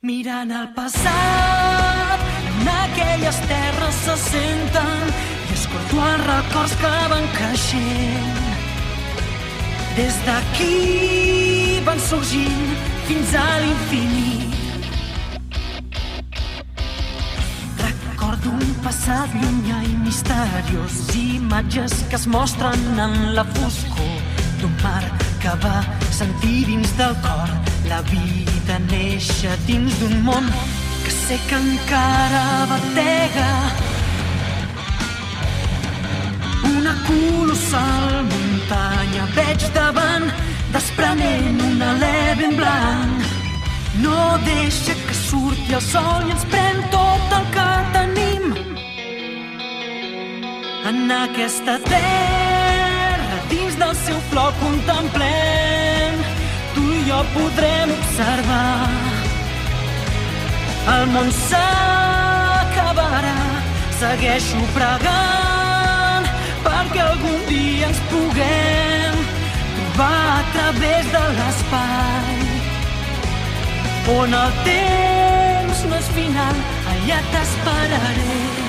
Mirant el passat, en aquelles terres se senten i escolto els records que van creixent. Des d'aquí van sorgint fins a l'infinit. Recordo un passat llunyà i misteriós, imatges que es mostren en la foscor d'un mar que va sentir dins del cor la vida néixer dins d'un món que sé que encara batega. Una colossal muntanya veig davant, desprenent un alè ben blanc. No deixa que surti el sol i ens pren tot el que tenim. En aquesta terra, dins del seu flor contemplem, tu i jo podrem observar. El món s'acabarà, segueixo pregant perquè algun dia ens puguem trobar a través de l'espai, on el temps no és final, allà t'esperaré.